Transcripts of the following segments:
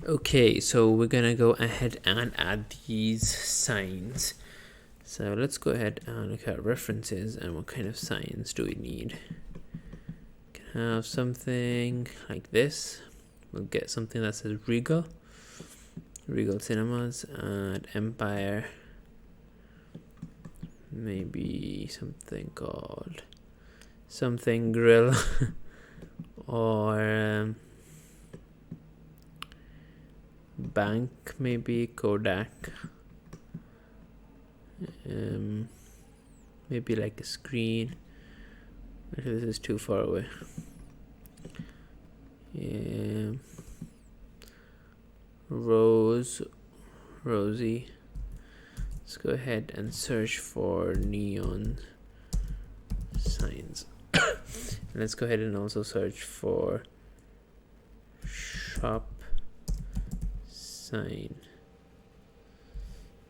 Okay, so we're gonna go ahead and add these signs. So let's go ahead and look at references and what kind of signs do we need. Can have something like this. We'll get something that says Regal Cinemas, and Empire. Maybe something called something Grill or Bank, maybe Kodak. Maybe like a screen. Actually, this is too far away. Yeah. Rosie. Let's go ahead and search for neon signs. Let's go ahead and also search for shop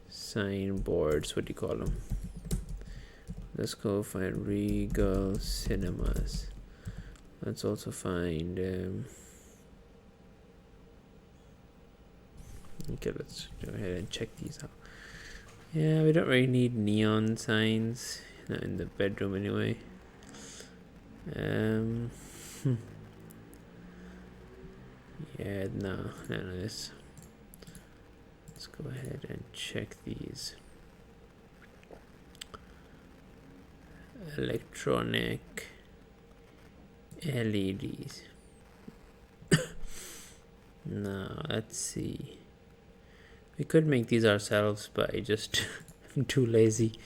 signboards. What do you call them? Let's go find Regal Cinemas. Let's also find okay, let's go ahead and check these out. Yeah, we don't really need neon signs, not in the bedroom anyway. Yeah, no, none of this. Let's go ahead and check these. Electronic LEDs. No, let's see. We could make these ourselves, but I'm too lazy,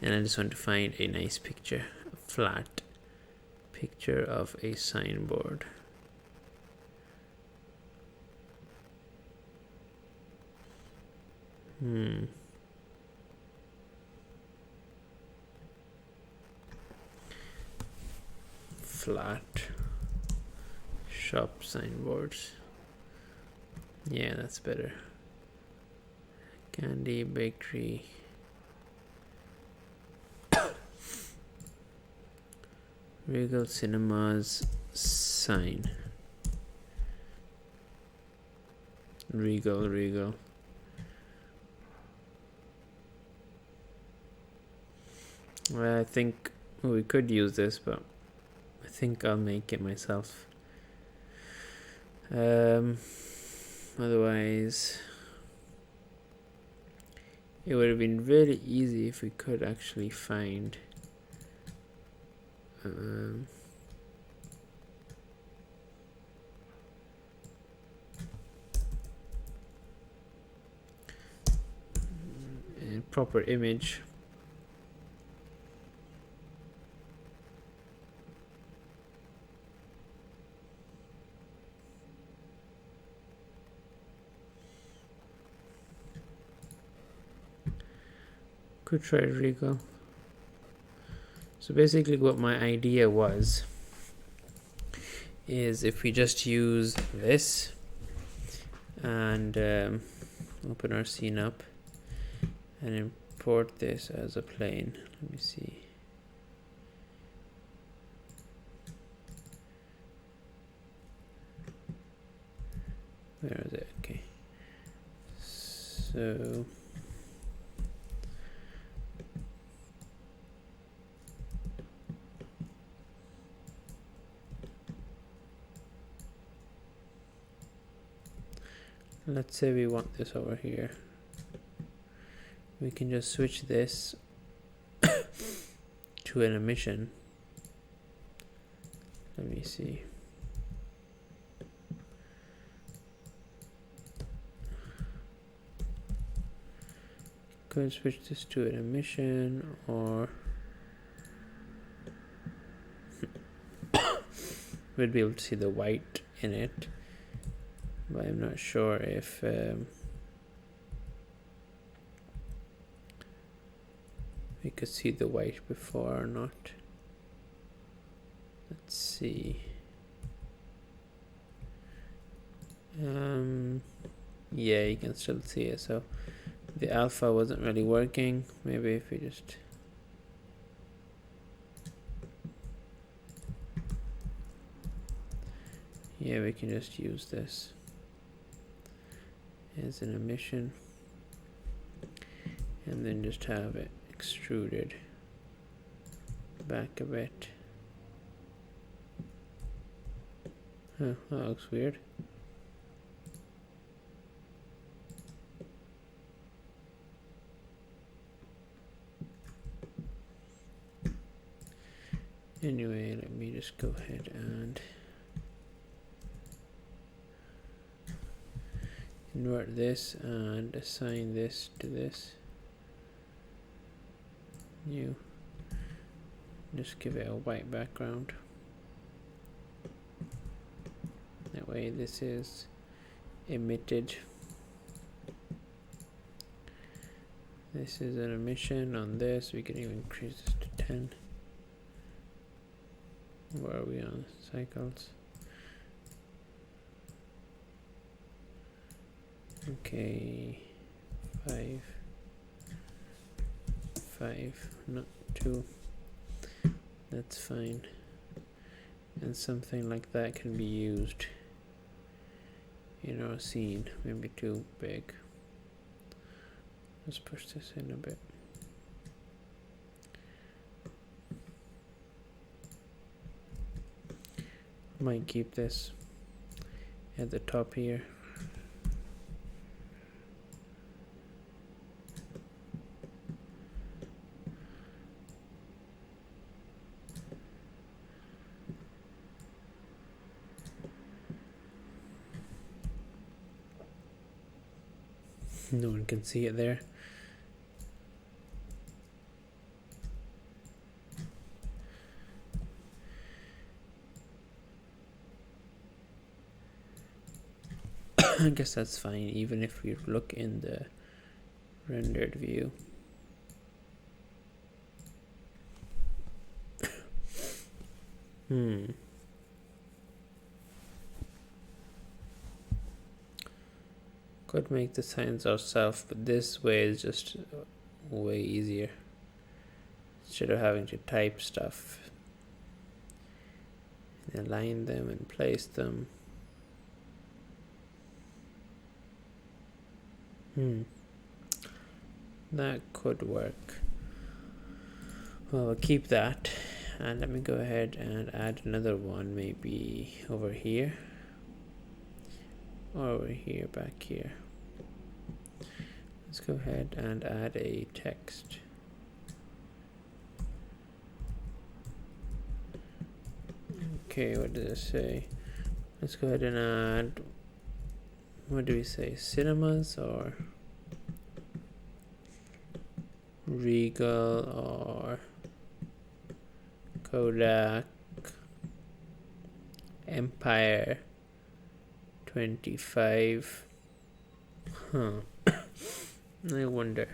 and I just want to find a nice picture, a flat picture of a signboard. Flat shop signboards. Yeah, that's better. Candy Bakery. Regal Cinemas sign. Regal. Well, I think we could use this, but I think I'll make it myself. Otherwise, it would have been really easy if we could actually find a proper image. Could try Regal. So basically what my idea is if we just use this and open our scene up and import this as a plane. Let me see. Where is it? Okay. So let's say we want this over here. We can just switch this to an emission. Let me see. Could switch this to an emission, or we'd be able to see the white in it, but I'm not sure if we could see the white before or not. Let's see. Yeah, you can still see it. So the alpha wasn't really working. Maybe if we just we can just use this. as an emission, and then just have it extruded back a bit. Huh, that looks weird. Anyway, let me just go ahead and invert this and assign this to this. New. Just give it a white background. That way this is emitted. This is an emission on this. We can even increase this to 10. Where are we on cycles? Okay, 5, not 2. That's fine. And something like that can be used in our scene. Maybe too big. Let's push this in a bit. Might keep this at the top here. No one can see it there. I guess that's fine, even if we look in the rendered view. Could make the signs ourselves, but this way is just way easier. Instead of having to type stuff, and align them and place them. That could work. Well, we'll keep that, and let me go ahead and add another one, maybe over here, or over here, back here. Let's go ahead and add a text. Okay, what does it say? Let's go ahead and add, what do we say, cinemas or Regal or Kodak, Empire 25. I wonder.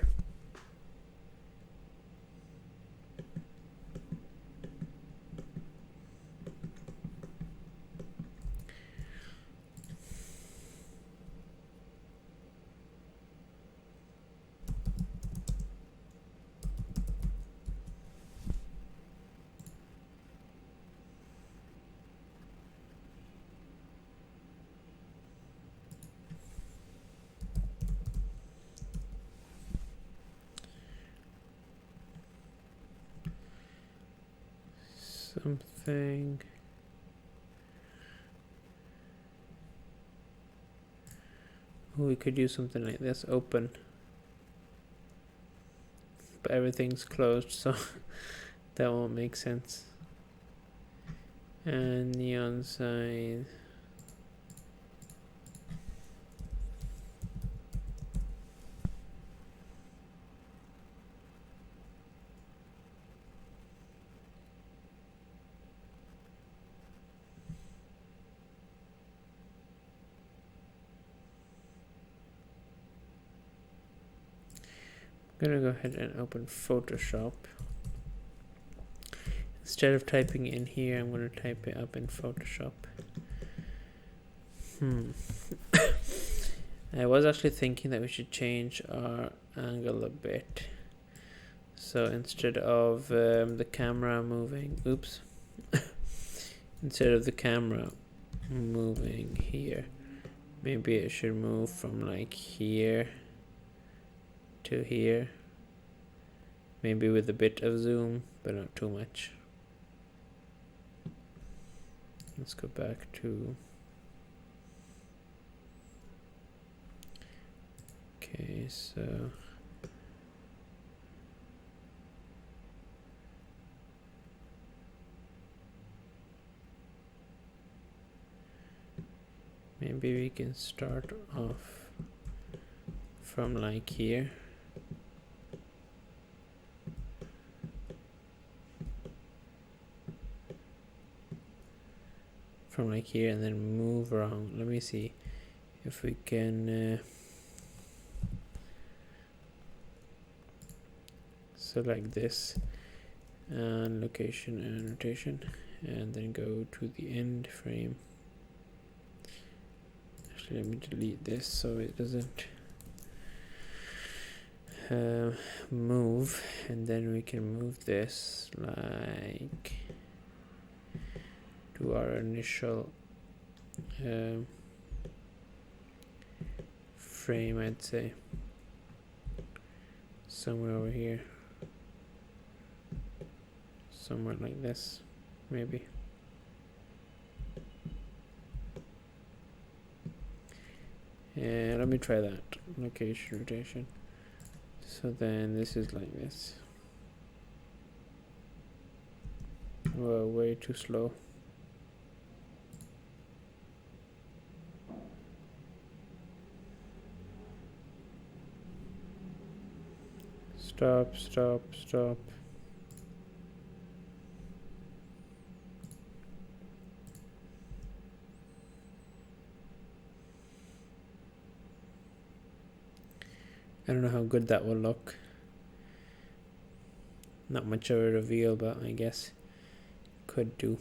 Something. We could do something like this, open. But everything's closed, so that won't make sense. And neon sign. I'm gonna go ahead and open Photoshop. Instead of typing in here, I'm gonna type it up in Photoshop. I was actually thinking that we should change our angle a bit. So instead of the camera moving, instead of the camera moving here, Maybe it should move from like here to here. Maybe with a bit of zoom, but not too much. Let's go back to... Okay, so... maybe we can start off from like here. From like here and then move around. Let me see if we can select this and location and rotation, and then go to the end frame. Let me delete this so it doesn't move, and then we can move this like to our initial frame, I'd say somewhere over here, somewhere like this maybe. Yeah, let me try that. Location, rotation. So then this is like this. Whoa, way too slow. Stop, stop, stop. I don't know how good that will look. Not much of a reveal, but I guess could do.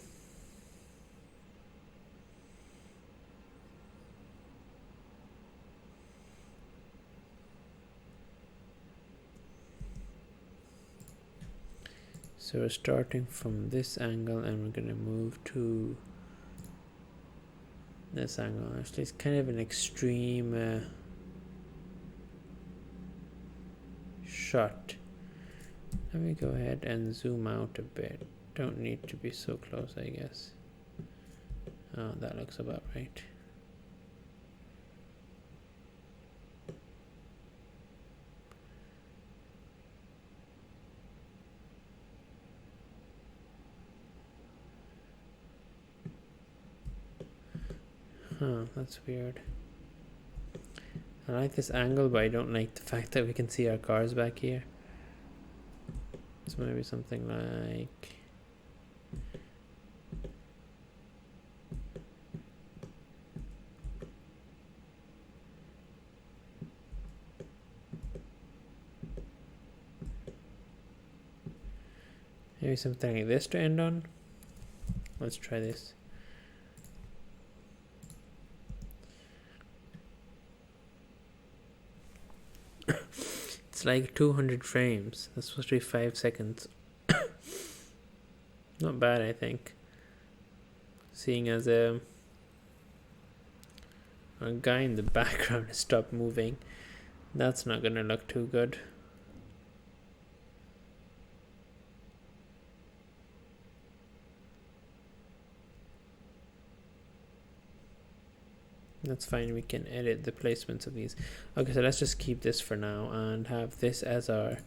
So we're starting from this angle and we're gonna move to this angle. Actually, it's kind of an extreme shot. Let me go ahead and zoom out a bit. Don't need to be so close, I guess. Oh, that looks about right. Huh, that's weird. I like this angle, but I don't like the fact that we can see our cars back here. So maybe something like... maybe something like this to end on. Let's try this. It's like 200 frames. That's supposed to be 5 seconds. Not bad, I think. Seeing as a guy in the background has stopped moving, that's not gonna look too good. That's fine, we can edit the placements of these. Okay, so let's just keep this for now and have this as our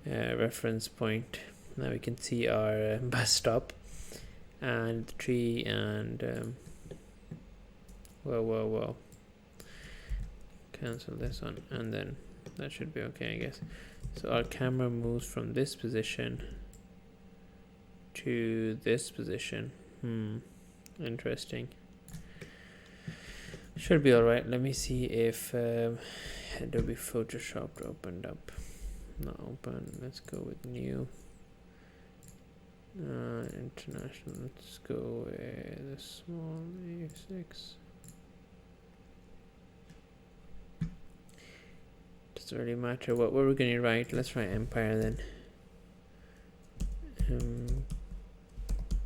reference point. Now we can see our bus stop and the tree and whoa. Cancel this one, and then that should be okay, I guess. So our camera moves from this position to this position. Interesting. Should be alright. Let me see if Adobe Photoshop opened up. Not open. Let's go with new. International. Let's go with a small A6. Doesn't really matter what we're going to write. Let's write Empire then.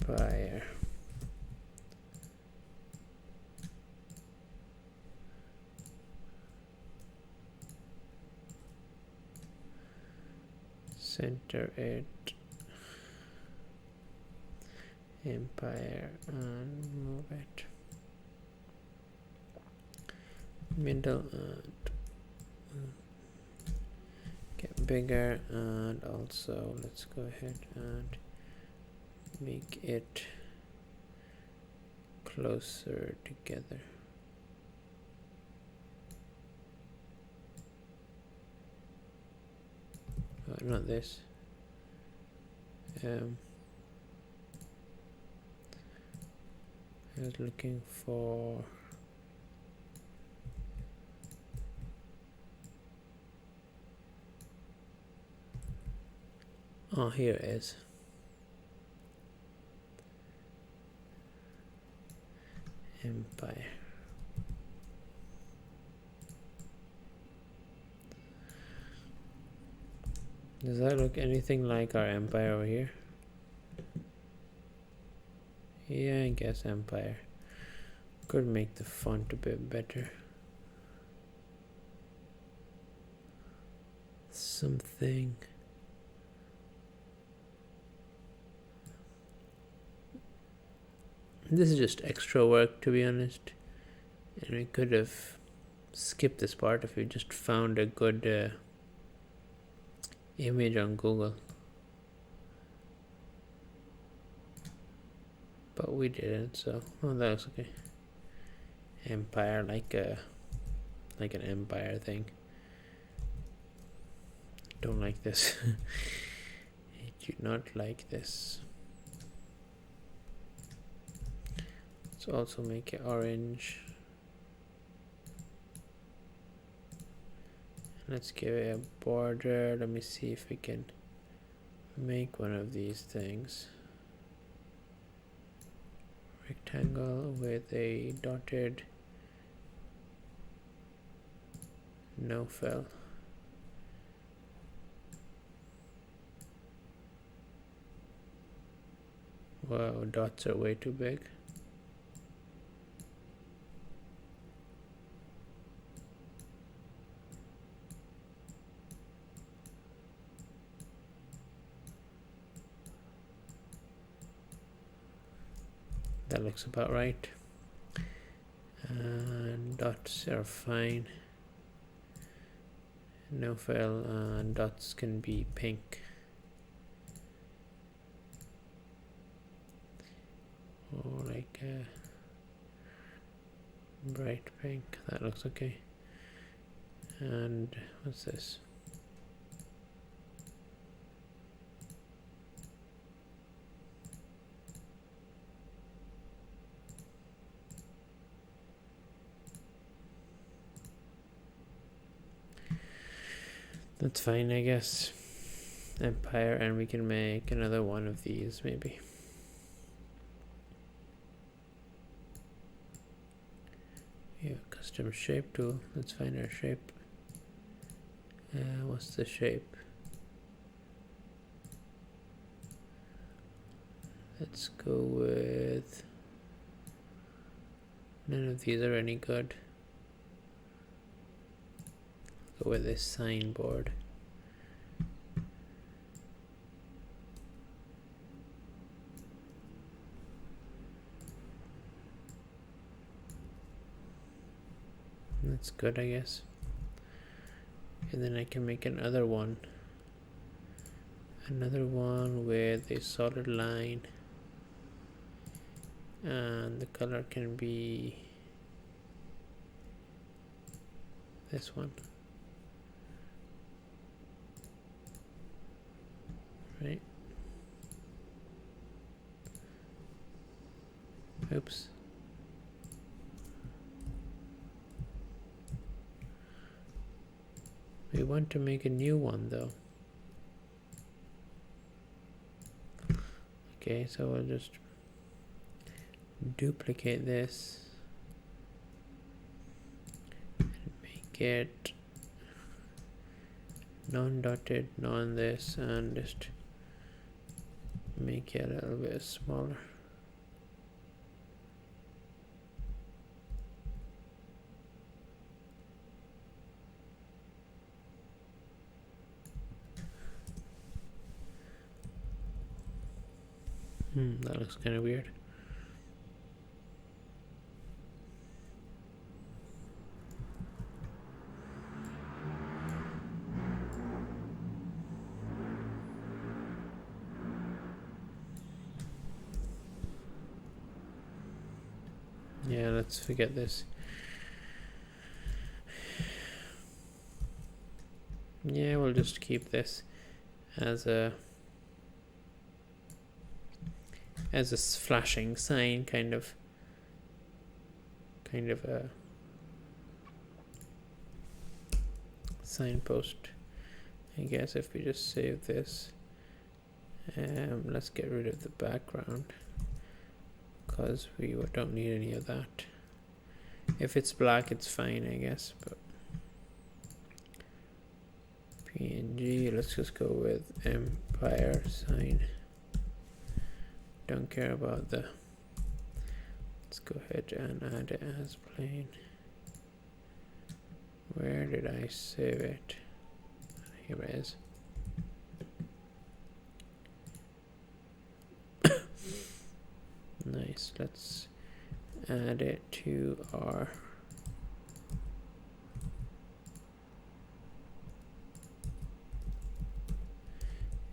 Empire. center it, empire, and move it middle and get bigger, and also let's go ahead and make it closer together. Oh, not this. I was looking for here it is. Empire. Does that look anything like our empire over here? Yeah, I guess empire. Could make the font a bit better. Something. This is just extra work, to be honest. And we could have skipped this part if we just found a good image on Google. But we didn't, so that looks okay. Empire, like an empire thing. Don't like this. I do not like this. Let's also make it orange. Let's give it a border. Let me see if we can make one of these things. Rectangle with a dotted no fill. Wow, dots are way too big. That looks about right. And dots are fine. No fill, and dots can be pink. Or like a bright pink. That looks okay. And what's this? That's fine, I guess. Empire, and we can make another one of these maybe. Yeah, custom shape tool. Let's find our shape. What's the shape? Let's go with, none of these are any good. Go with this signboard. That's good, I guess. And then I can make another one with a solid line, and the color can be this one, right? Oops. We want to make a new one though. Okay, so we'll just duplicate this and make it non-dotted, non-this, and just make it a little bit smaller. That looks kind of weird. Yeah, let's forget this. Yeah, we'll just keep this as a flashing sign, kind of a signpost, I guess. If we just save this, let's get rid of the background because we don't need any of that. If it's black, it's fine, I guess, but PNG, let's just go with Empire sign. Don't care about the, let's go ahead and add it as plain. Where did I save it? Here it is. Nice, let's add it to our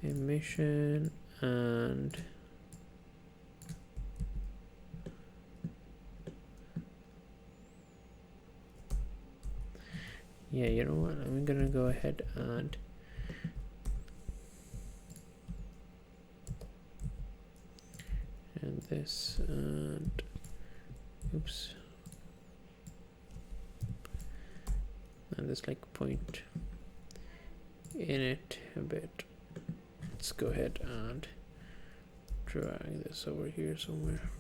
emission, and yeah, you know what, I'm gonna go ahead and this, and oops, and this like point in it a bit. Let's go ahead and drag this over here somewhere.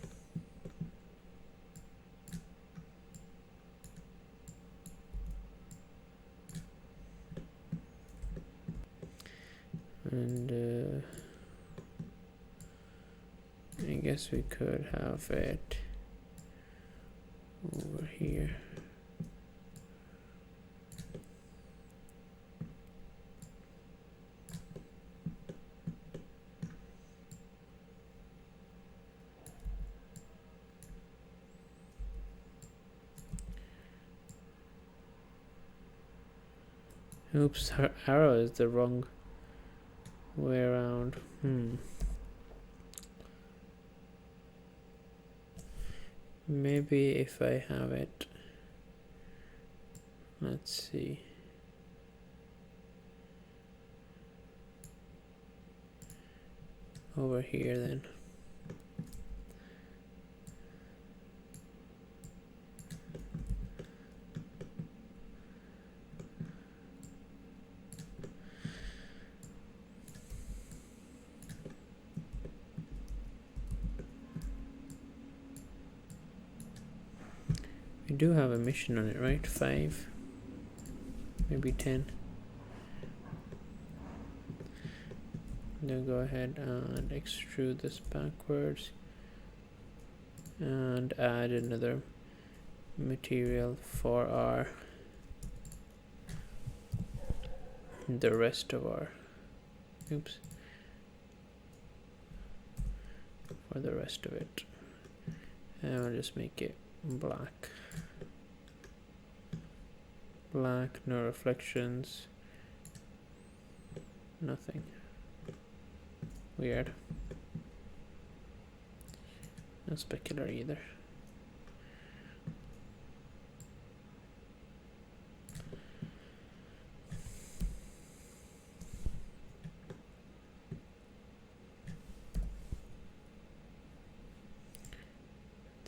And I guess we could have it over here. Oops, her arrow is the wrong way around. Maybe if I have it, let's see. Over here then. We do have a mission on it, right? 5, maybe 10. Then go ahead and extrude this backwards and add another material for the rest of our for the rest of it, and I'll just make it black, no reflections, nothing weird, no specular either.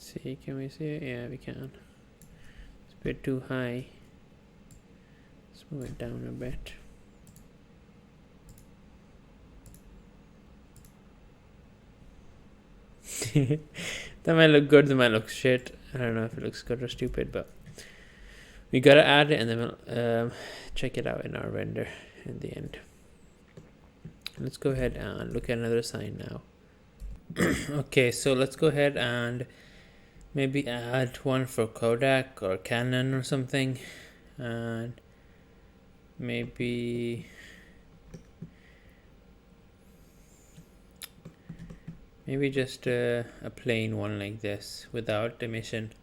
See, can we see it? Yeah, we can. It's a bit too high. Let's move it down a bit. That might look good, that might look shit. I don't know if it looks good or stupid, but we gotta add it and then we'll check it out in our render in the end. Let's go ahead and look at another sign now. Okay, so let's go ahead and maybe add one for Kodak or Canon or something, and maybe Maybe just a plain one like this without the mission.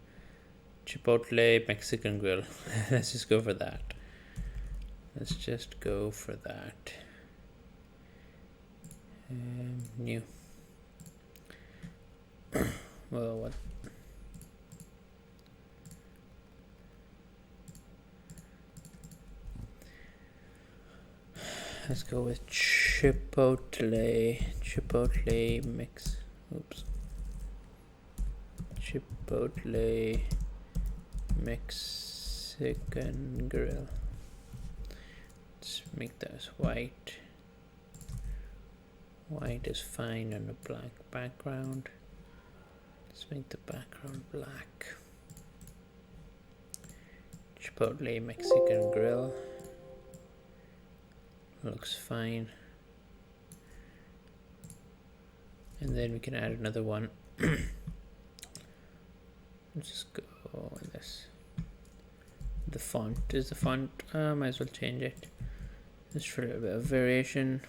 Chipotle Mexican grill. Let's just go for that. Let's just go for that. New. Well, what? Let's go with Chipotle mix. Oops. Chipotle Mexican grill. Let's make this white. White is fine on a black background. Let's make the background black. Chipotle Mexican grill. Looks fine. And then we can add another one. Let's just go with this. The font is the font. Might as well change it just for a bit of variation.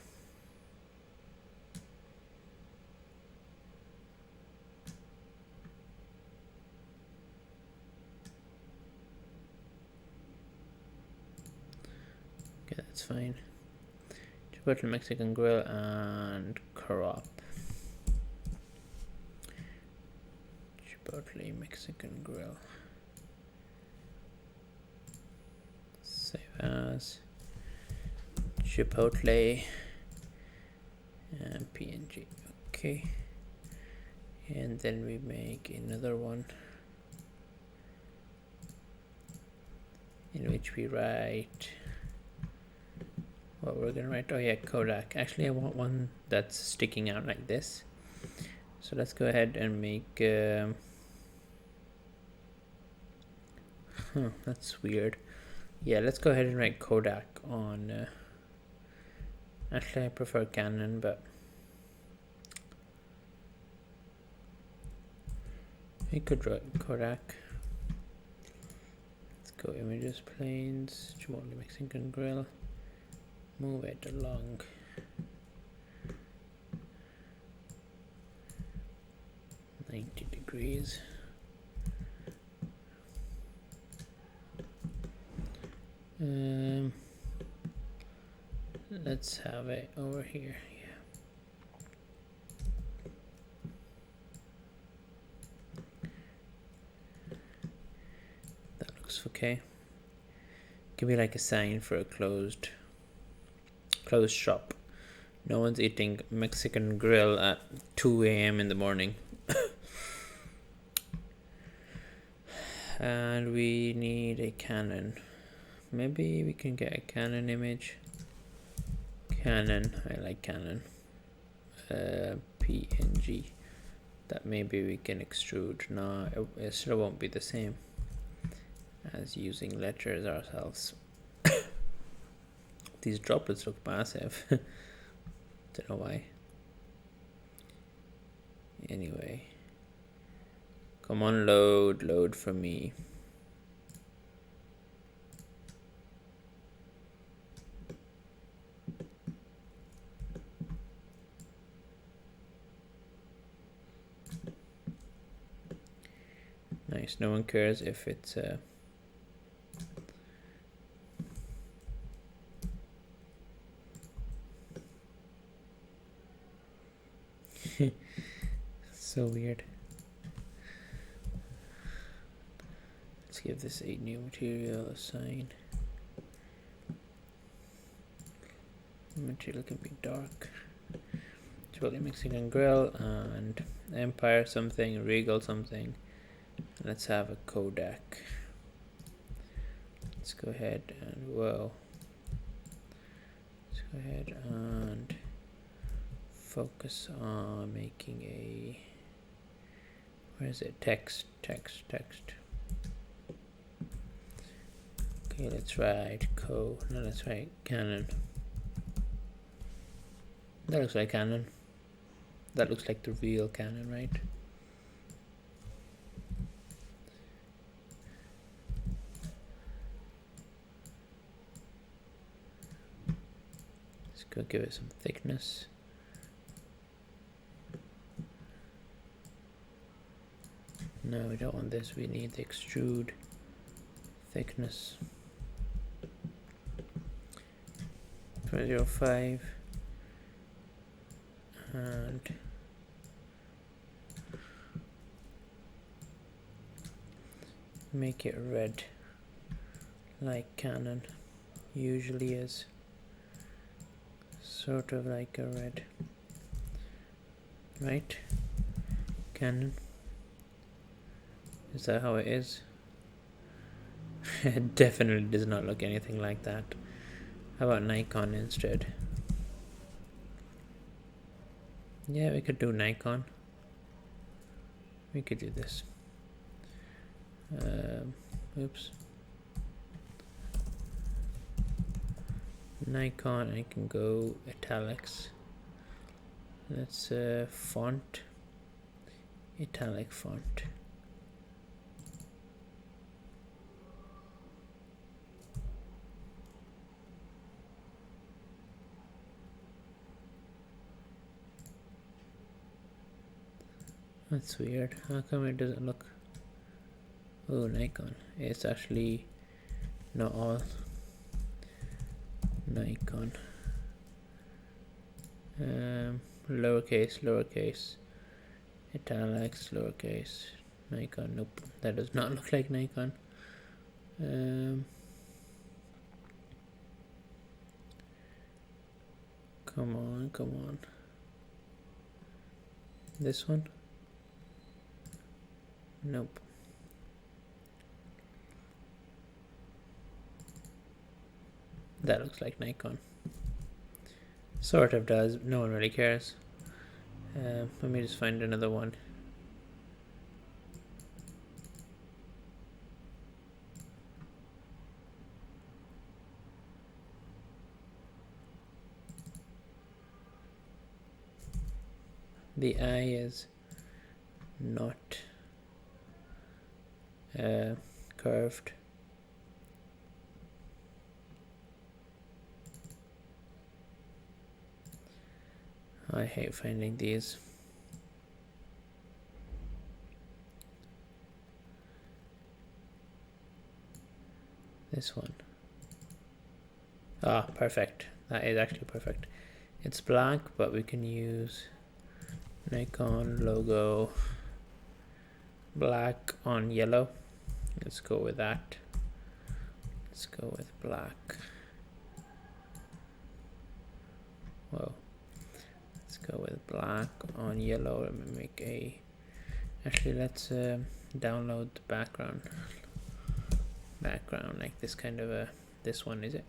Okay, that's fine. Chipotle Mexican grill and crop. Chipotle Mexican grill. Save as Chipotle and PNG. Okay, and then we make another one in which we write what we're gonna write. Oh yeah, Kodak. Actually, I want one that's sticking out like this. So let's go ahead and make that's weird. Yeah, let's go ahead and write Kodak on actually I prefer Canon, but we could write Kodak. Let's go images, planes, Chipotle Mexican grill. Move it along. .90 let's have it over here. Yeah. That looks okay. Could be like a sign for a closed shop. No one's eating Mexican grill at 2 a.m. in the morning. And we need a Canon. Maybe we can get a Canon image. Canon, I like Canon. PNG. That maybe we can extrude. No, it still won't be the same as using letters ourselves. These droplets look massive. Don't know why. Anyway. Come on, load for me. Nice, no one cares if it's so weird. Let's give this a new material assign. Material can be dark. Chipotle Mexican grill and Empire something, Regal something. Let's have a Kodak. Let's go ahead and whoa. Let's go ahead and focus on making a, where is it? Text. Okay, let's write let's write Canon. That looks like Canon. That looks like the real Canon, right? Let's go give it some thickness. No, we don't want this. We need the extrude thickness. 0.05 and make it red like Canon usually is, sort of like a red, right? Canon, is that how it is? It definitely does not look anything like that. How about Nikon instead? Yeah, we could do Nikon. We could do this. Oops. Nikon, I can go italics. That's font, italic font. That's weird. How come it doesn't look? Oh, Nikon. It's actually not all. Nikon. Lowercase, italics, lowercase, Nikon. Nope, that does not look like Nikon. Come on. This one? Nope. That looks like Nikon. Sort of does, no one really cares. Let me just find another one. The eye is not curved. I hate finding these. This one. Ah, perfect. That is actually perfect. It's black, but we can use Nikon logo black on yellow. Let's go with that. Let's go with black. Whoa. Let's go with black on yellow. Let me make a. Actually, let's download the background. Background like this kind of a. This one, is it?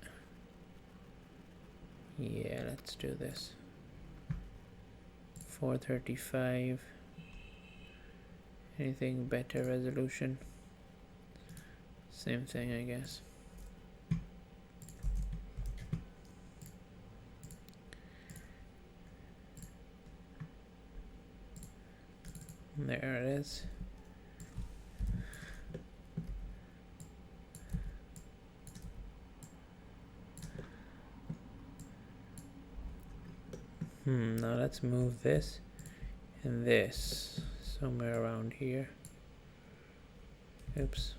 Yeah, let's do this. 435. Anything better resolution? Same thing, I guess. There it is. Now let's move this and this somewhere around here. Oops.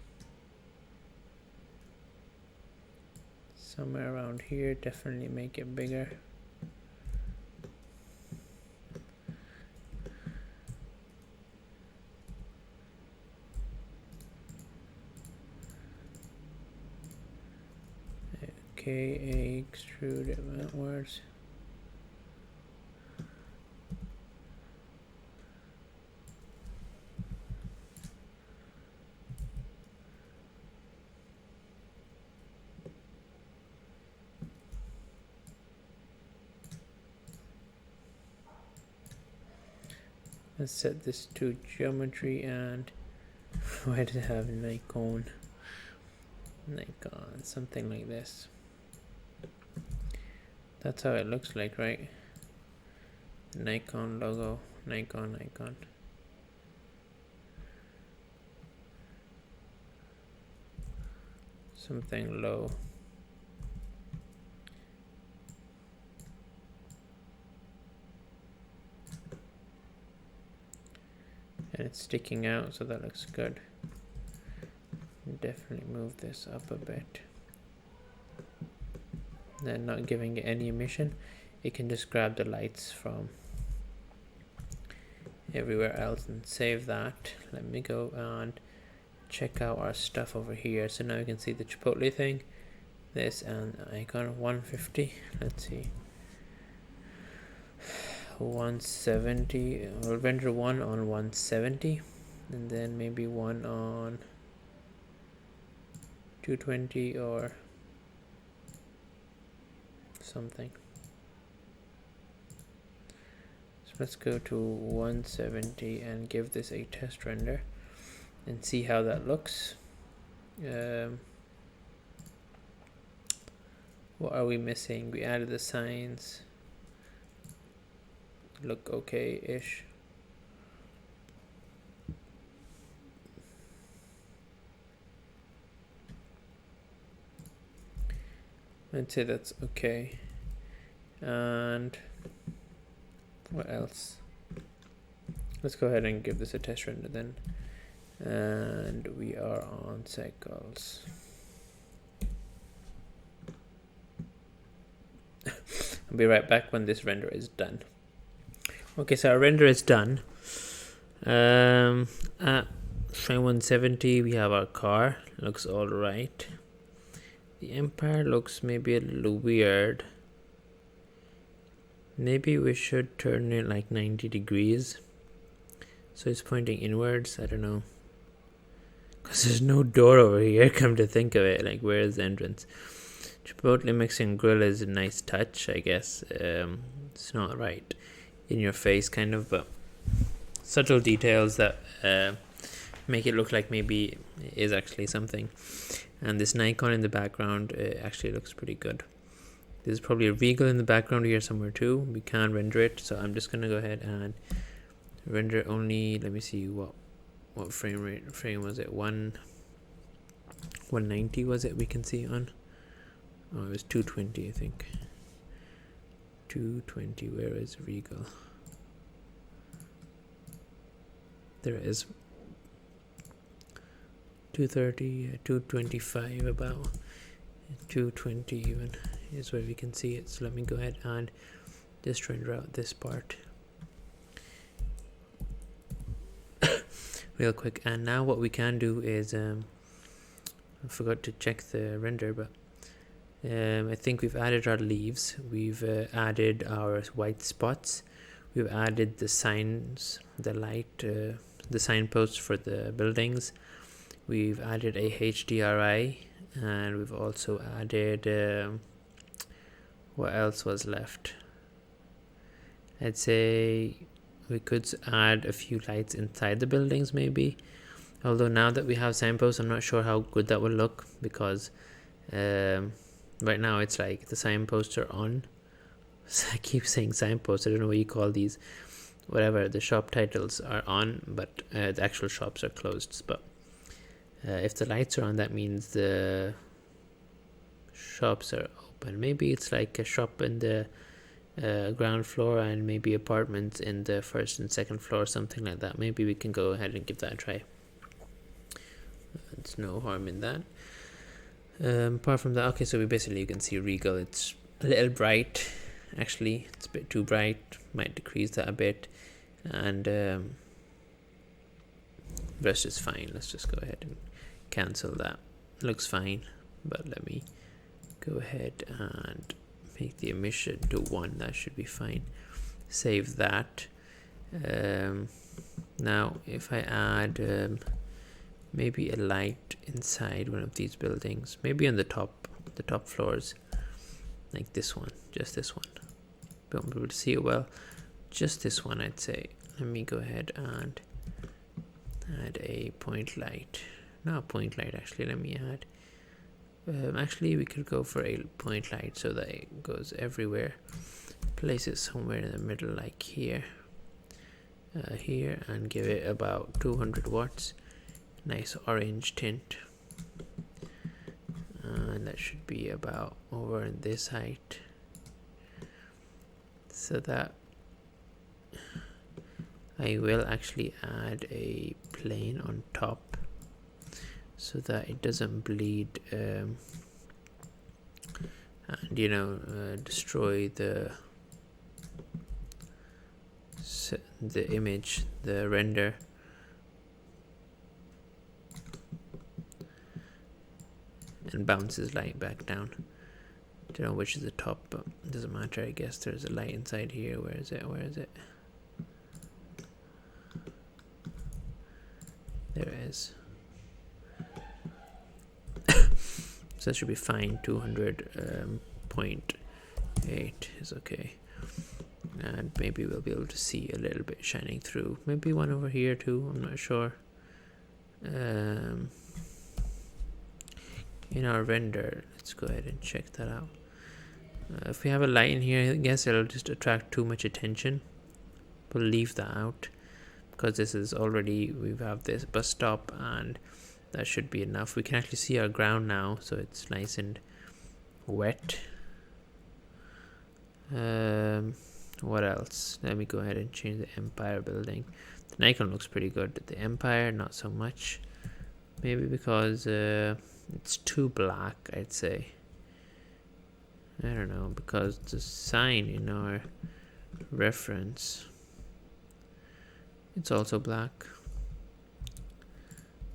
Somewhere around here, definitely make it bigger. Okay, extrude it outwards. Let's set this to geometry, and why does it have Nikon? Nikon, something like this. That's how it looks like, right? Nikon logo, Nikon. Something low. it's sticking out, so that looks good. Definitely move this up a bit. Then not giving it any emission, it can just grab the lights from everywhere else and save that. Let me go and check out our stuff over here. So now you can see the Chipotle thing, this, and icon 150. Let's see, 170. We'll render one on 170, and then maybe one on 220 or something. So let's go to 170 and give this a test render and see how that looks. What are we missing? We added the signs. Look okay-ish. I'd say that's okay. And what else? Let's go ahead and give this a test render then. And we are on cycles. I'll be right back when this render is done. Okay, so our render is done. At frame 170 we have our car. Looks alright. The Empire looks maybe a little weird. Maybe we should turn it like 90 degrees. So it's pointing inwards, I don't know. Because there's no door over here, come to think of it. Like, where is the entrance? Chipotle Mexican Grill is a nice touch, I guess. It's not right in your face, kind of, but subtle details that make it look like maybe it is actually something. And this Nikon in the background actually looks pretty good. There's probably a Regal in the background here somewhere too. We can't render it, so I'm just gonna go ahead and render only. Let me see what frame was it? 190 was it? We can see on. Oh, it was 220, I think. 220. Where is Regal? There it is. 230, 225, about 220 even is where we can see it. So let me go ahead and just render out this part real quick. And now what we can do is I forgot to check the render, but I think we've added our leaves, we've added our white spots, we've added the signs, the light, the signposts for the buildings. We've added a HDRI, and we've also added what else was left? I'd say we could add a few lights inside the buildings maybe, although now that we have signposts I'm not sure how good that will look, because right now it's like the signposts are on. So I keep saying signposts, I don't know what you call these, whatever, the shop titles are on, but the actual shops are closed. But if the lights are on, that means the shops are open. Maybe it's like a shop in the ground floor and maybe apartments in the first and second floor, something like that. Maybe we can go ahead and give that a try. There's no harm in that. Apart from that, okay, so we basically, you can see Regal, it's a little bright, actually it's a bit too bright, might decrease that a bit, and rest is fine. Let's just go ahead and cancel that. Looks fine, but let me go ahead and make the emission to 1. That should be fine. Save that. Now if I add maybe a light inside one of these buildings, maybe on the top floors, like this one, just this one. Won't be able to see it well, just this one I'd say. Let me go ahead and add a point light. Not a point light, actually. Let me add actually we could go for a point light so that it goes everywhere. Place it somewhere in the middle, like here, here, and give it about 200 watts. Nice orange tint, and that should be about over in this height, so that I will actually add a plane on top so that it doesn't bleed and destroy the image, the render. And bounces light back down. Don't know which is the top, but it doesn't matter. I guess there's a light inside here. Where is it? There it is. So that should be fine. 200.8 is okay. And maybe we'll be able to see a little bit shining through. Maybe one over here too, I'm not sure. In our render, let's go ahead and check that out. If we have a light in here, I guess it'll just attract too much attention. We'll leave that out because this is already, we have this bus stop and that should be enough. We can actually see our ground now, so it's nice and wet. What else? Let me go ahead and change the Empire building. The Nikon looks pretty good. The Empire, not so much. Maybe because it's too black, I'd say. I don't know, because the sign in our reference, it's also black.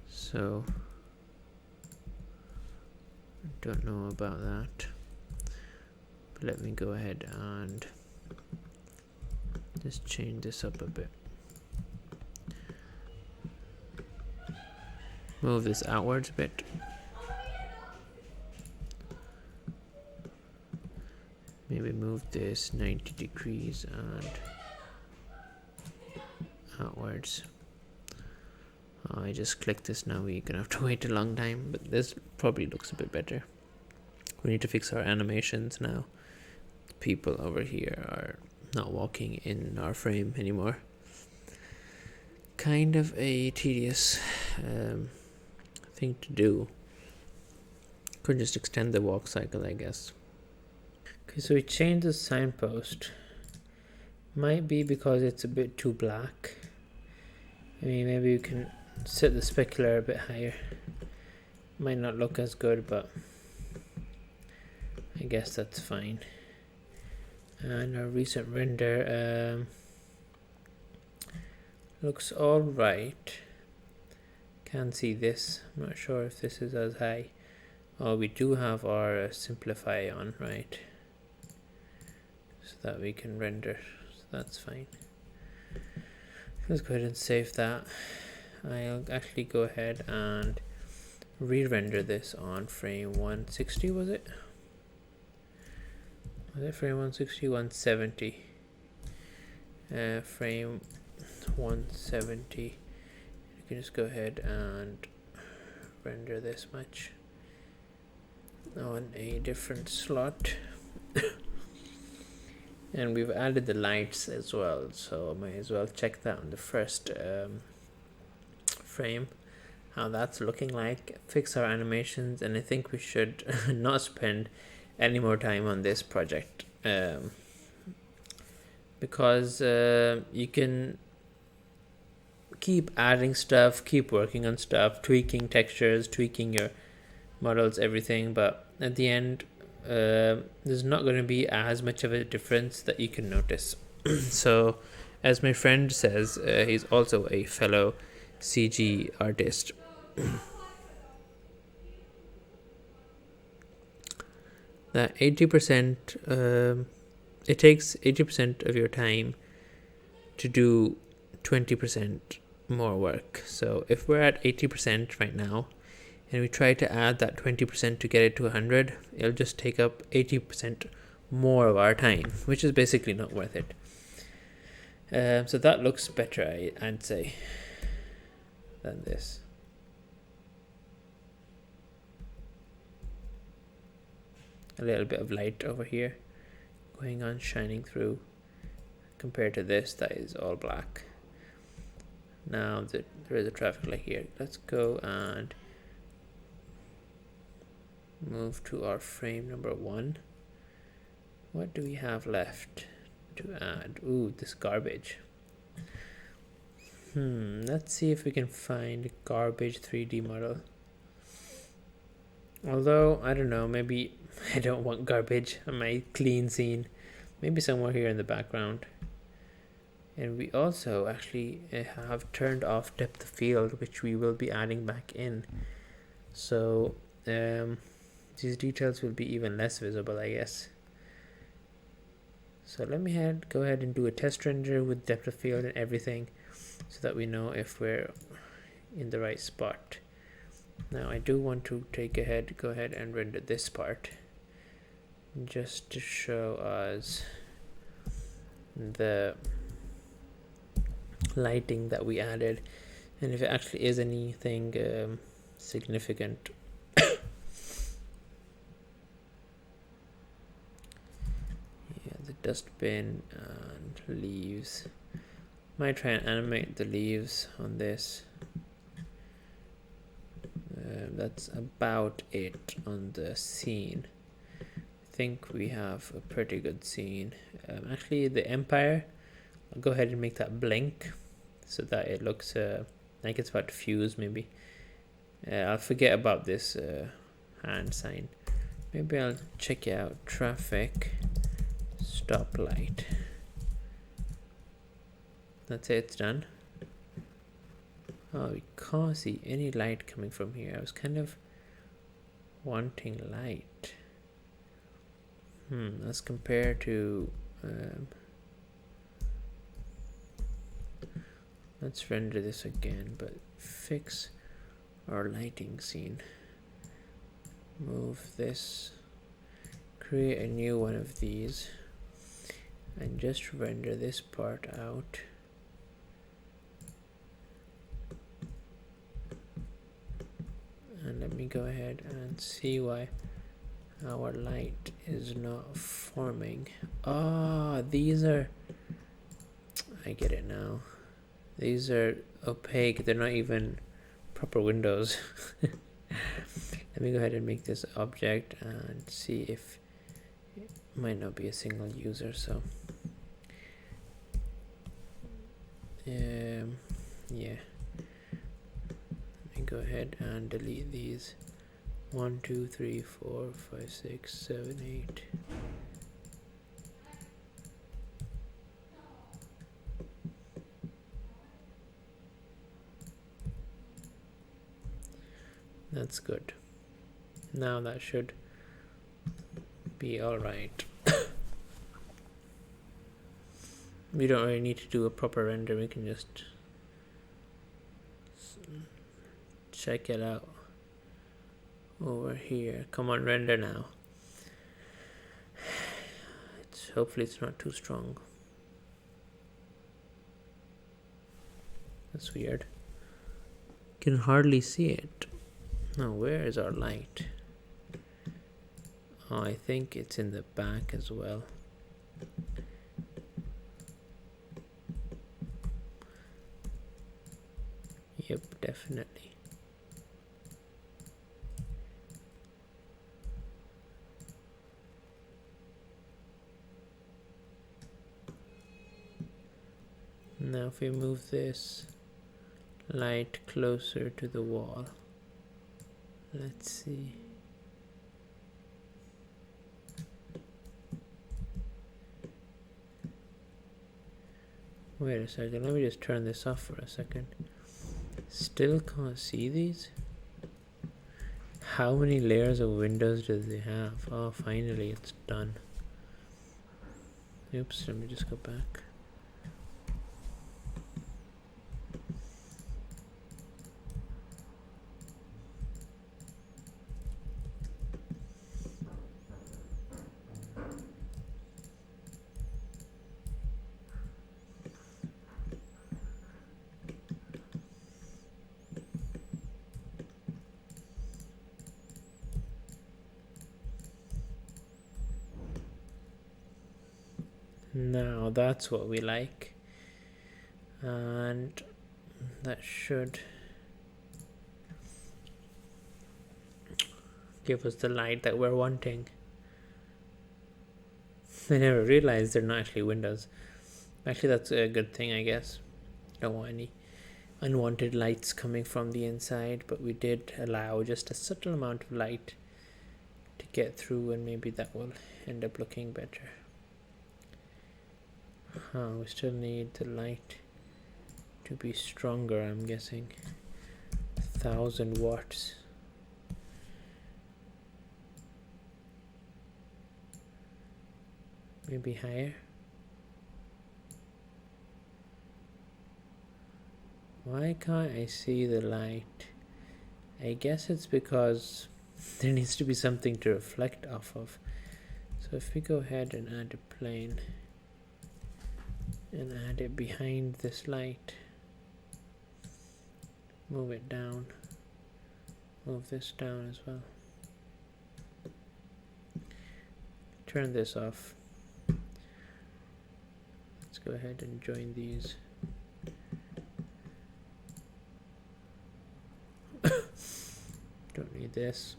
So I don't know about that. But let me go ahead and just change this up a bit. Move this outwards a bit. Maybe move this 90 degrees and outwards. Oh, I just clicked this now. We're gonna have to wait a long time, but this probably looks a bit better. We need to fix our animations now. The people over here are not walking in our frame anymore. Kind of a tedious thing to do. Could just extend the walk cycle, I guess. Okay, so we changed the signpost. Might be because it's a bit too black. I mean, maybe we can set the specular a bit higher. Might not look as good, but I guess that's fine. And our recent render looks alright. Can't see this. I'm not sure if this is as high. Oh, we do have our simplify on, right? So that we can render. So that's fine. Let's go ahead and save that. I'll actually go ahead and re-render this on frame 160, was it? Was it frame 160? 170. Frame 170. You can just go ahead and render this much on a different slot. And we've added the lights as well, so I might as well check that on the first frame, how that's looking like, fix our animations, and I think we should not spend any more time on this project because you can keep adding stuff, keep working on stuff, tweaking textures, tweaking your models, everything, but at the end there's not going to be as much of a difference that you can notice. So as my friend says, he's also a fellow CG artist, that 80% it takes 80% of your time to do 20% more work. So if we're at 80% right now and we try to add that 20% to get it to 100, it'll just take up 80% more of our time, which is basically not worth it. So that looks better, I'd say, than this. A little bit of light over here going on, shining through, compared to this that is all black. Now that there is a traffic light here, let's go and move to our frame number 1. What do we have left to add? Ooh, this garbage. Let's see if we can find garbage 3D model. Although, I don't know, maybe I don't want garbage on my clean scene. Maybe somewhere here in the background. And we also actually have turned off depth of field, which we will be adding back in. So these details will be even less visible, I guess. So let me go ahead and do a test render with depth of field and everything, so that we know if we're in the right spot. Now I do want to go ahead and render this part, just to show us the lighting that we added, and if it actually is anything significant. Yeah, the dustbin and leaves. Might try and animate the leaves on this. That's about it on the scene. I think we have a pretty good scene. Actually, the Empire, I'll go ahead and make that blink so that it looks like it's about to fuse. Maybe I'll forget about this hand sign. Maybe I'll check it out. Traffic stoplight. That's it, it's done. Oh, we can't see any light coming from here. I was kind of wanting light. Let's compare to let's render this again, but fix our lighting scene. Move this, create a new one of these, and just render this part out. And let me go ahead and see why our light is not forming. These are, I get it now. These are opaque. They're not even proper windows. Let me go ahead and make this object and see if it might not be a single user. So yeah, let me go ahead and delete these. 1 2 3 4 5 6 7 8. That's good. Now that should be all right. We don't really need to do a proper render. We can just check it out over here. Come on, render now. Hopefully it's not too strong. That's weird. Can hardly see it. Now, where is our light? Oh, I think it's in the back as well. Yep, definitely. Now if we move this light closer to the wall, let's see. Wait a second, let me just turn this off for a second. Still can't see these? How many layers of windows do they have? Oh, finally it's done. Oops, let me just go back. Now that's what we like, and that should give us the light that we're wanting. I never realized they're not actually windows. Actually, that's a good thing, I guess. Don't want any. unwanted lights coming from the inside, but we did allow just a subtle amount of light to get through, and maybe that will end up looking better. We still need the light to be stronger, I'm guessing. 1000 watts. Maybe higher. Why can't I see the light? I guess it's because there needs to be something to reflect off of. So if we go ahead and add a plane and add it behind this light, move it down, move this down as well, turn this off. Let's go ahead and join these. Don't need this.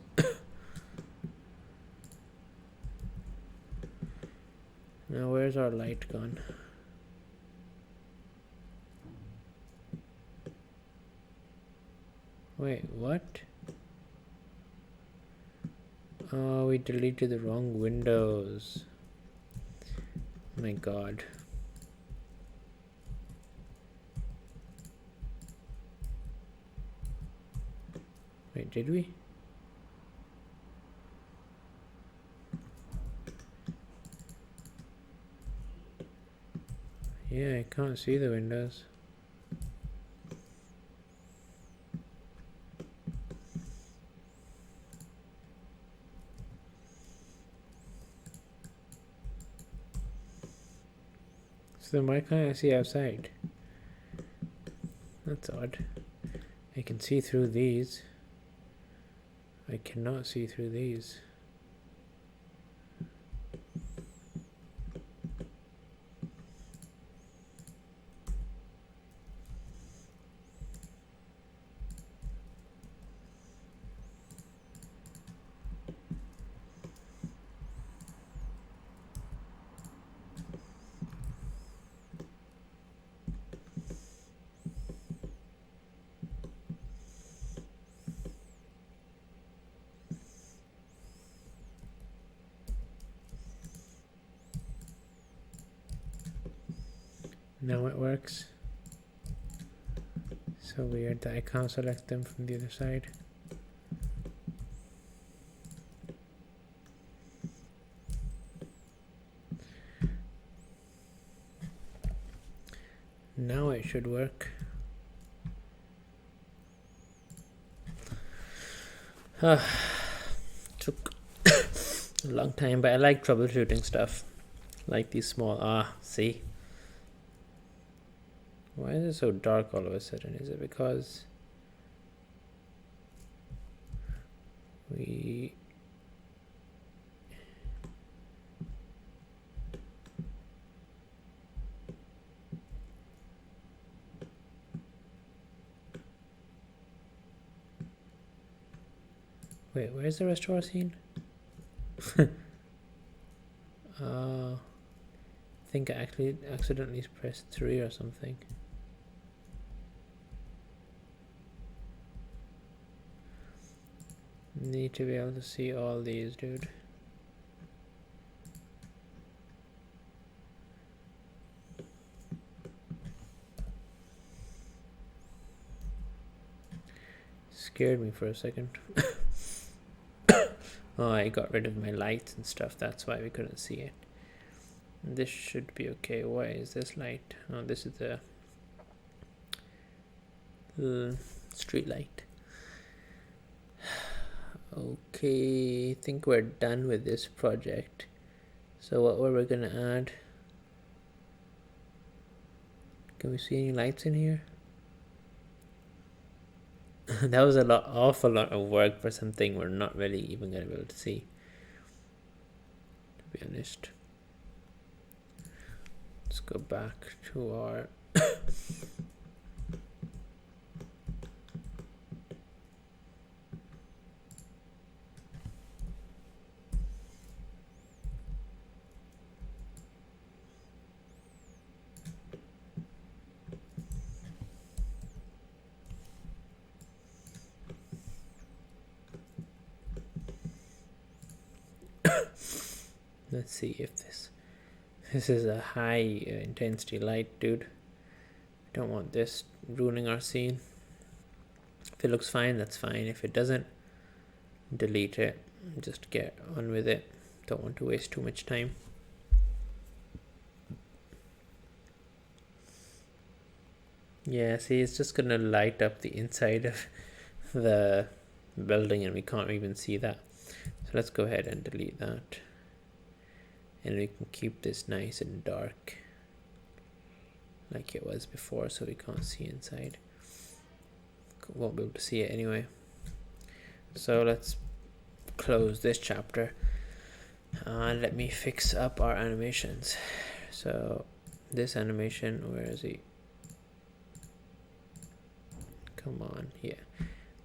Now where's our light gone? Wait, what? Oh, we deleted the wrong windows. Oh my god. Wait, did we? Yeah, I can't see the windows. So then why can't I see outside? That's odd. I can see through these. I cannot see through these. Now it works. So weird that I can't select them from the other side. Now it should work. Took a long time, but I like troubleshooting stuff. Like these small, see? Why is it so dark all of a sudden? Is it because we... Wait, where's the restore scene? I think I actually accidentally pressed 3 or something. Need to be able to see all these, dude. Scared me for a second. Oh, I got rid of my lights and stuff, that's why we couldn't see it. This should be okay. Why is this light? Oh, this is the street light. Okay, I think we're done with this project. So what were we gonna add? Can we see any lights in here? That was awful lot of work for something we're not really even gonna be able to see, to be honest. Let's go back to our Let's see if this is a high intensity light, dude. Don't want this ruining our scene. If it looks fine, that's fine. If it doesn't, delete it. Just get on with it. Don't want to waste too much time. Yeah, see, it's just gonna light up the inside of the building and we can't even see that. So let's go ahead and delete that. And we can keep this nice and dark like it was before, so we can't see inside. Won't be able to see it anyway. So let's close this chapter and let me fix up our animations. So this animation, where is he? Come on, yeah.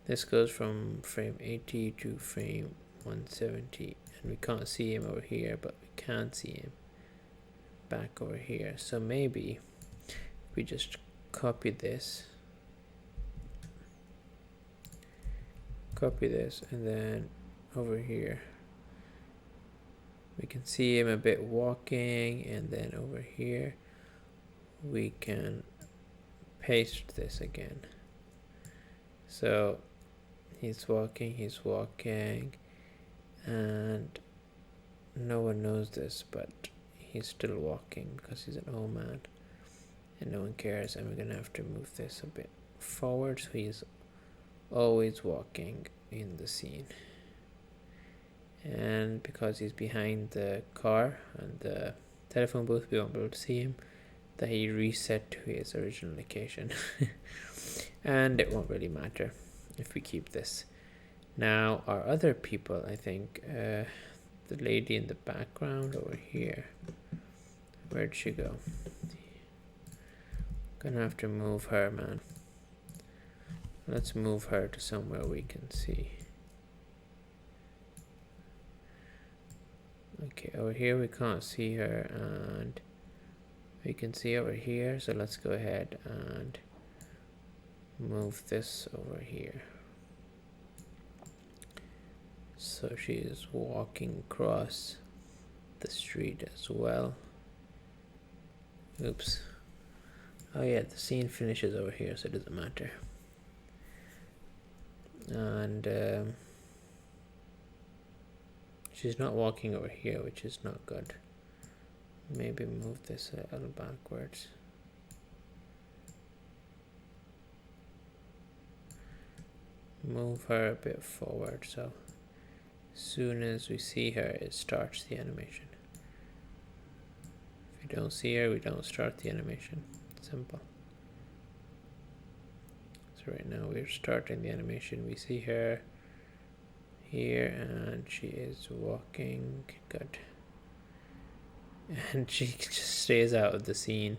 This goes from frame 80 to frame 170, and we can't see him over here, but we can see him back over here. So maybe we just copy this, and then over here we can see him a bit walking, and then over here we can paste this again. So he's walking, and no one knows this, but he's still walking because he's an old man and no one cares. And we're gonna have to move this a bit forward so he's always walking in the scene. And because he's behind the car and the telephone booth, we won't be able to see him, that he reset to his original location. And it won't really matter if we keep this. Now our other people, I think, the lady in the background over here, where'd she go? Gonna have to move her, man. Let's move her to somewhere we can see. Okay, over here we can't see her, and we can see over here, so let's go ahead and move this over here. So she is walking across the street as well. Oops. Oh yeah, the scene finishes over here, so it doesn't matter. And she's not walking over here, which is not good. Maybe move this a little backwards. Move her a bit forward, so as soon as we see her, it starts the animation. If we don't see her, we don't start the animation. Simple. So right now we're starting the animation. We see her here and she is walking. Good. And she just stays out of the scene.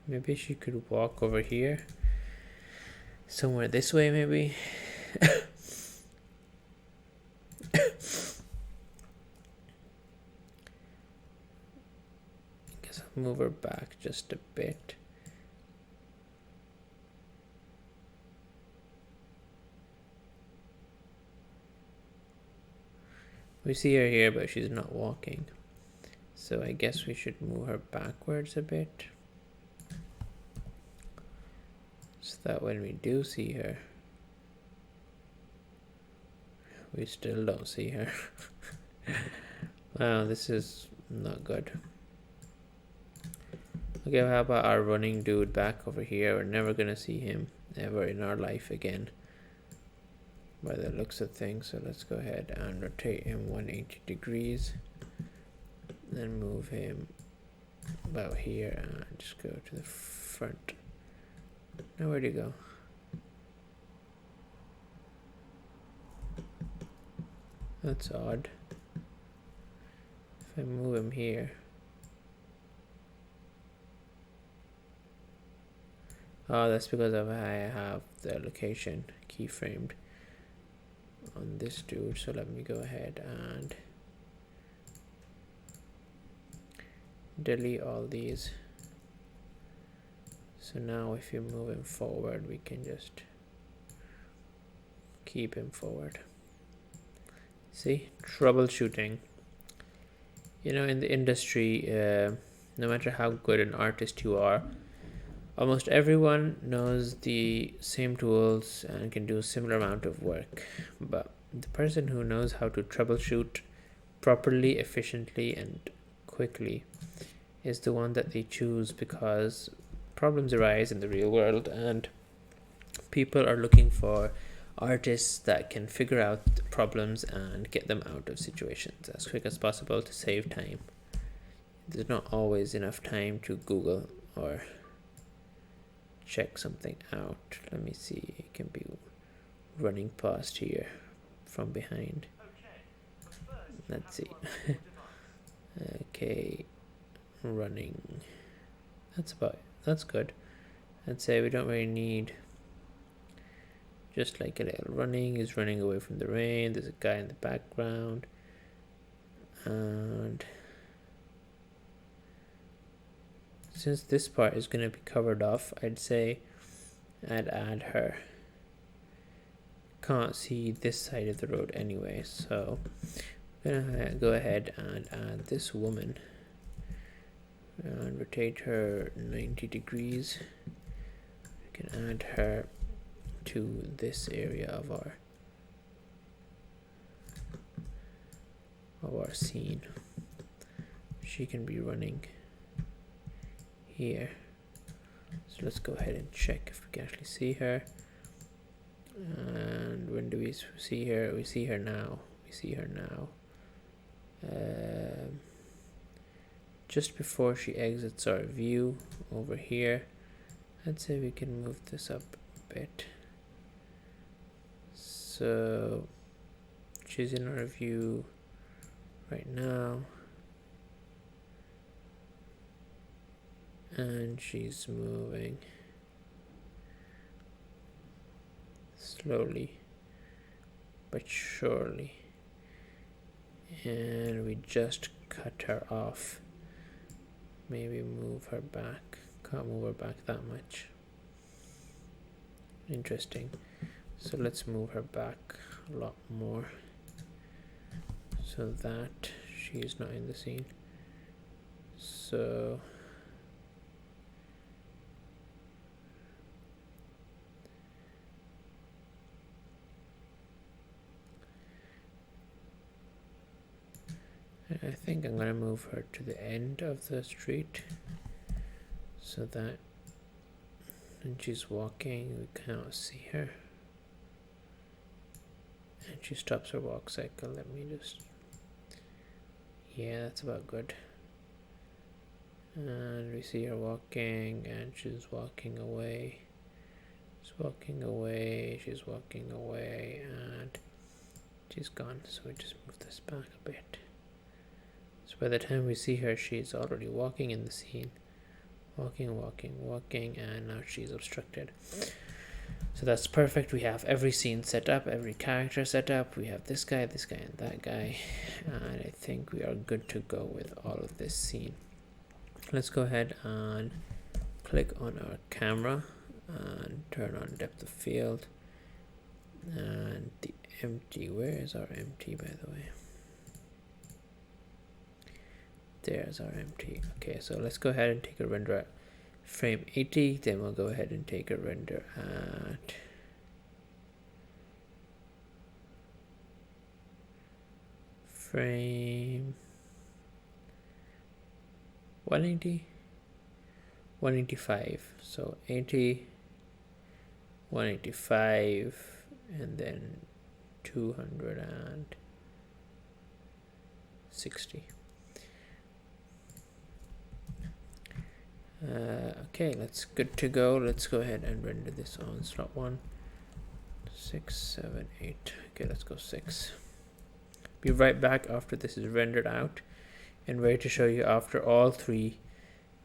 Maybe she could walk over here. Somewhere this way, maybe. Guess I'll move her back just a bit. We see her here, but she's not walking. So I guess we should move her backwards a bit, so that when we do see her, we still don't see her. Wow, this is not good. Okay, how about our running dude back over here? We're never gonna see him ever in our life again, by the looks of things. So let's go ahead and rotate him 180 degrees. Then move him about here and just go to the front. Now where'd he go? That's odd. If I move him here. Oh, that's because of I have the location keyframed on this dude. So let me go ahead and delete all these. So now if you move him forward, we can just keep him forward. See, troubleshooting. You know, in the industry, no matter how good an artist you are, almost everyone knows the same tools and can do a similar amount of work. But the person who knows how to troubleshoot properly, efficiently, and quickly is the one that they choose, because problems arise in the real world and people are looking for artists that can figure out problems and get them out of situations as quick as possible to save time. There's not always enough time to Google or check something out. Let me see, it can be running past here from behind. Let's see. Okay, running. That's good. I'd say we don't really need just like a little running. Is running away from the rain. There's a guy in the background, and since this part is going to be covered off, I'd say I'd add her. Can't see this side of the road anyway, so I'm gonna go ahead and add this woman and rotate her 90 degrees. We can add her to this area of our scene. She can be running here. So let's go ahead and check if we can actually see her. And when do we see her? We see her now. Just before she exits our view over here. I'd say we can move this up a bit. So she's in our view right now, and she's moving slowly but surely, and we just cut her off. Maybe move her back. Can't move her back that much. Interesting. So let's move her back a lot more so that she's not in the scene. So I think I'm gonna move her to the end of the street so that when she's walking we cannot see her. And she stops her walk cycle. Let me just, yeah, that's about good. And we see her walking, and she's walking away. She's walking away, and she's gone. So we just move this back a bit. So by the time we see her, she's already walking in the scene. Walking, and now she's obstructed. So that's perfect. We have every scene set up, every character set up. We have this guy, and that guy. And I think we are good to go with all of this scene. Let's go ahead and click on our camera and turn on depth of field. And the empty, where is our empty, by the way? There's our empty. Okay, so let's go ahead and take a render at frame 80. Then we'll go ahead and take a render at frame 180, 185. So 80, 185, and then 260. Okay, that's good to go. Let's go ahead and render this on slot 1, 6, 7, 8. Okay, let's go 6. Be right back after this is rendered out and ready to show you after all 3